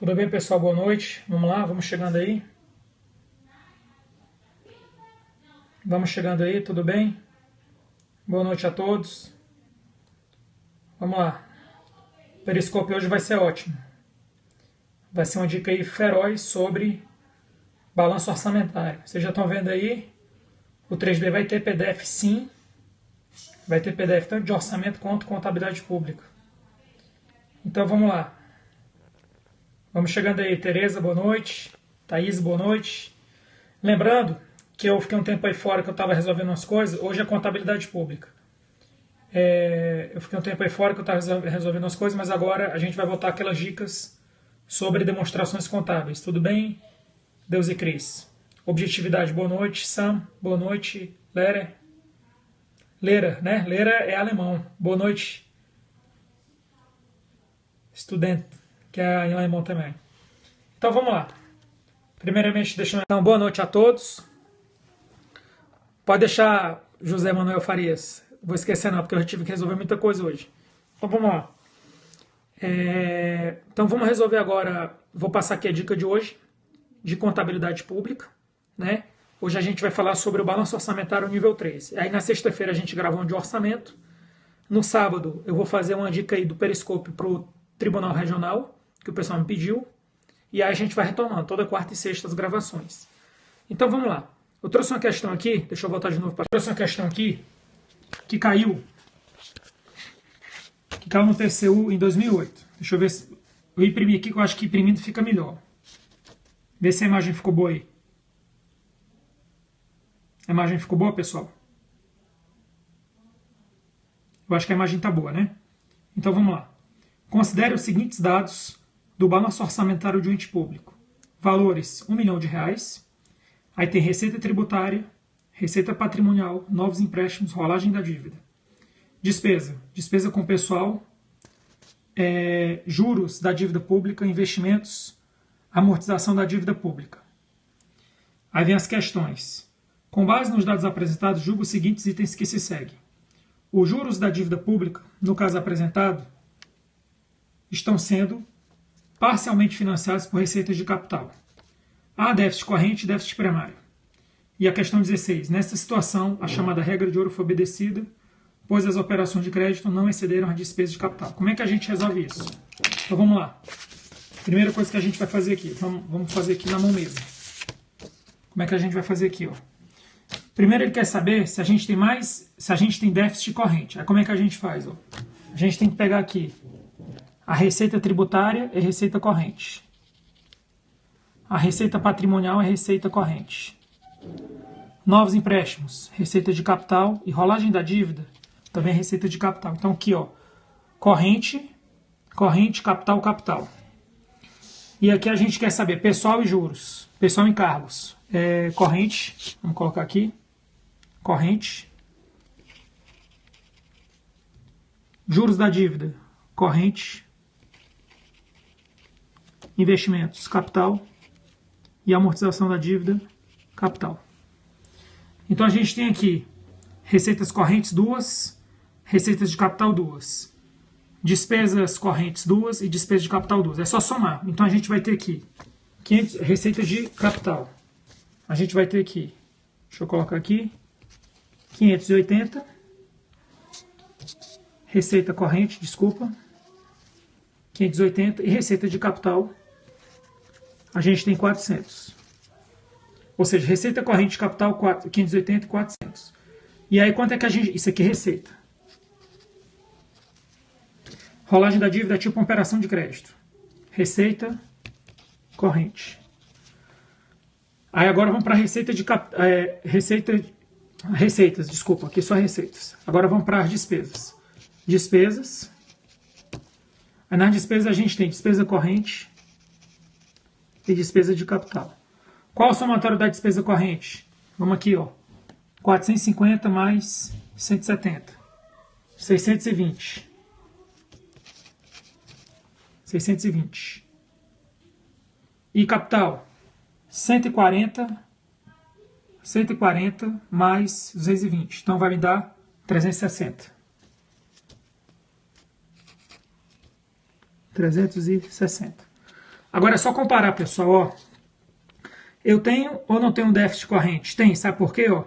Tudo bem, pessoal? Boa noite. Vamos lá, vamos chegando aí. Vamos chegando aí, tudo bem? Boa noite a todos. Vamos lá. O Periscope hoje vai ser ótimo. Vai ser uma dica aí feroz sobre balanço orçamentário. Vocês já estão vendo aí, o 3D vai ter PDF sim. Vai ter PDF tanto de orçamento quanto contabilidade pública. Então vamos lá. Vamos chegando aí. Tereza, boa noite. Thaís, boa noite. Lembrando que eu fiquei um tempo aí fora que eu estava resolvendo umas coisas. Hoje é contabilidade pública. Eu fiquei um tempo aí fora que eu estava resolvendo umas coisas, mas agora a gente vai voltar aquelas dicas sobre demonstrações contábeis. Tudo bem? Deus e Cris. Objetividade, boa noite. Sam, boa noite. Lera, né? Lera é alemão. Boa noite. Estudante, que é em alemão também. Então vamos lá. Primeiramente, então, boa noite a todos. Pode deixar, José Manuel Farias. Vou esquecer não, porque eu tive que resolver muita coisa hoje. Então vamos lá. Então vamos resolver agora. Vou passar aqui a dica de hoje, de contabilidade pública, né? Hoje a gente vai falar sobre o balanço orçamentário nível 3. Aí na sexta-feira a gente grava um de orçamento. No sábado eu vou fazer uma dica aí do Periscope para o Tribunal Regional, que o pessoal me pediu. E aí a gente vai retomando toda quarta e sexta as gravações. Então vamos lá. Eu trouxe uma questão aqui, deixa eu voltar de novo para. Trouxe uma questão aqui que caiu no TCU em 2008. Deixa eu ver se eu imprimi aqui, que eu acho que imprimindo fica melhor. Vê se a imagem ficou boa aí. A imagem ficou boa, pessoal? Eu acho que a imagem está boa, né? Então vamos lá. Considere os seguintes dados do balanço orçamentário de um ente público. Valores: R$1 milhão. Aí tem receita tributária, receita patrimonial, novos empréstimos, rolagem da dívida. Despesa com pessoal, juros da dívida pública, investimentos, amortização da dívida pública. Aí vem as questões. Com base nos dados apresentados, julgo os seguintes itens que se seguem. Os juros da dívida pública, no caso apresentado, estão sendo parcialmente financiados por receitas de capital. Há déficit corrente e déficit primário. E a questão 16. Nesta situação, a chamada regra de ouro foi obedecida, pois as operações de crédito não excederam as despesas de capital. Como é que a gente resolve isso? Então vamos lá. Primeira coisa que a gente vai fazer aqui. Vamos fazer aqui na mão mesmo. Como é que a gente vai fazer aqui? Ó? Primeiro ele quer saber se a gente tem déficit corrente. Aí como é que a gente faz? Ó? A gente tem que pegar aqui a receita tributária e receita corrente. A receita patrimonial é receita corrente. Novos empréstimos, receita de capital. E rolagem da dívida, também é receita de capital. Então aqui, ó, corrente, capital. E aqui a gente quer saber pessoal e juros, pessoal e encargos. Corrente, vamos colocar aqui, corrente. Juros da dívida, corrente. Investimentos, capital. E amortização da dívida, capital. Então a gente tem aqui receitas correntes 2, receitas de capital 2, despesas correntes 2 e despesas de capital 2. É só somar. Então a gente vai ter aqui receitas de capital. A gente vai ter aqui, deixa eu colocar aqui, 580, receita corrente, 580 e receita de capital. A gente tem 400. Ou seja, receita corrente de capital 580 e 400. E aí quanto é que a gente... Isso aqui é receita. Rolagem da dívida é tipo uma operação de crédito. Receita corrente. Aí agora vamos para receita de receitas, desculpa, aqui só receitas. Agora vamos para as despesas. Despesas. Aí nas despesas a gente tem despesa corrente e despesa de capital. Qual o somatório da despesa corrente? Vamos aqui, ó. 450 mais 170. 620. 620. E capital? 140 mais 220. Então vai me dar 360. 360. Agora é só comparar, pessoal. Ó. Eu tenho ou não tenho um déficit corrente? Tem, sabe por quê? Ó?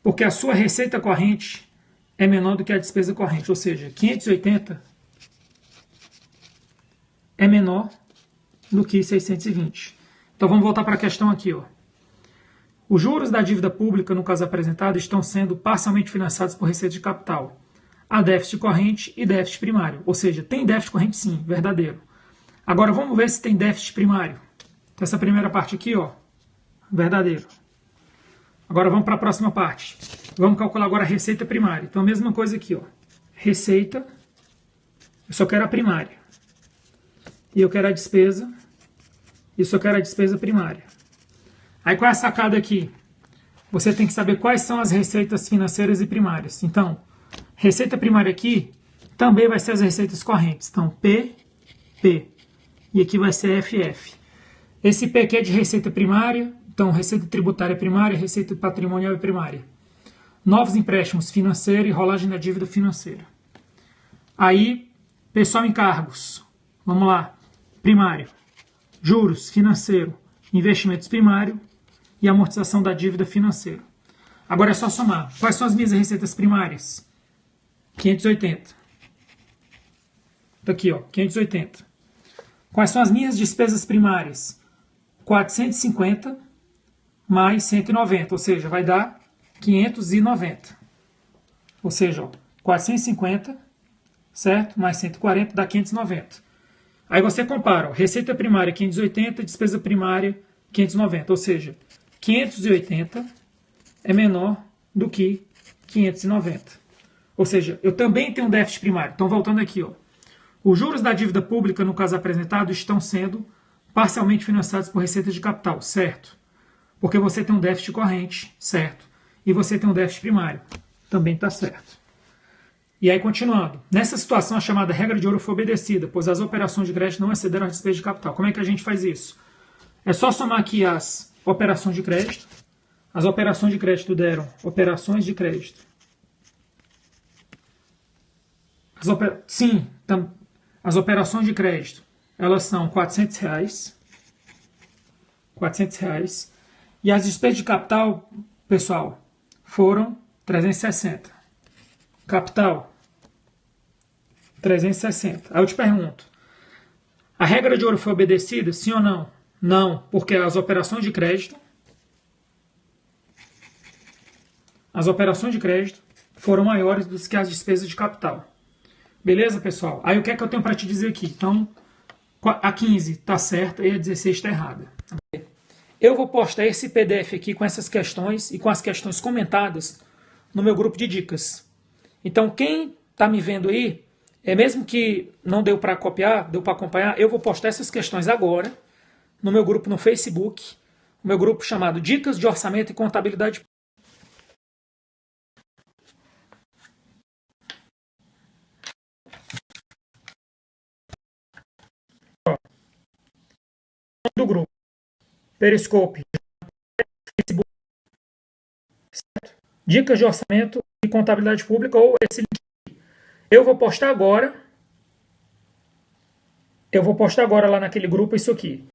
Porque a sua receita corrente é menor do que a despesa corrente, ou seja, 580 é menor do que 620. Então vamos voltar para a questão aqui. Ó. Os juros da dívida pública, no caso apresentado, estão sendo parcialmente financiados por receita de capital. Há déficit corrente e déficit primário, ou seja, tem déficit corrente sim, verdadeiro. Agora vamos ver se tem déficit primário. Então, essa primeira parte aqui, ó, verdadeiro. Agora vamos para a próxima parte. Vamos calcular agora a receita primária. Então a mesma coisa aqui, ó. Receita, eu só quero a primária. E eu quero a despesa, e eu só quero a despesa primária. Aí qual é a sacada aqui? Você tem que saber quais são as receitas financeiras e primárias. Então, receita primária aqui também vai ser as receitas correntes. Então, P. E aqui vai ser FF. Esse P aqui é de receita primária. Então, receita tributária primária, receita patrimonial primária. Novos empréstimos financeiros e rolagem da dívida financeira. Aí, pessoal em cargos. Vamos lá. Primário. Juros financeiro. Investimentos primário. E amortização da dívida financeira. Agora é só somar. Quais são as minhas receitas primárias? 580. Tá aqui, ó, 580. Quais são as minhas despesas primárias? 450 mais 190, ou seja, vai dar 590. Ou seja, ó, 450, certo? Mais 140 dá 590. Aí você compara, ó, receita primária 580, despesa primária 590, ou seja, 580 é menor do que 590. Ou seja, eu também tenho um déficit primário. Então, voltando aqui, ó. Os juros da dívida pública, no caso apresentado, estão sendo parcialmente financiados por receita de capital, certo? Porque você tem um déficit corrente, certo? E você tem um déficit primário, também está certo. E aí, continuando. Nessa situação, a chamada regra de ouro foi obedecida, pois as operações de crédito não excederam as despesas de capital. Como é que a gente faz isso? É só somar aqui as operações de crédito. As operações de crédito deram operações de crédito. Sim, as operações de crédito, elas são R$400. R$400. E as despesas de capital, pessoal, foram 360. Capital, 360. Aí eu te pergunto, a regra de ouro foi obedecida, sim ou não? Não, porque as operações de crédito foram maiores do que as despesas de capital. Beleza, pessoal? Aí o que é que eu tenho para te dizer aqui? Então, a 15 está certa e a 16 está errada. Eu vou postar esse PDF aqui com essas questões e com as questões comentadas no meu grupo de dicas. Então, quem está me vendo aí, mesmo que não deu para copiar, deu para acompanhar, eu vou postar essas questões agora no meu grupo no Facebook, o meu grupo chamado Dicas de Orçamento e Contabilidade. Do grupo Periscope, Facebook, certo? Dicas de Orçamento e Contabilidade Pública, ou esse link aqui. Eu vou postar agora lá naquele grupo isso aqui.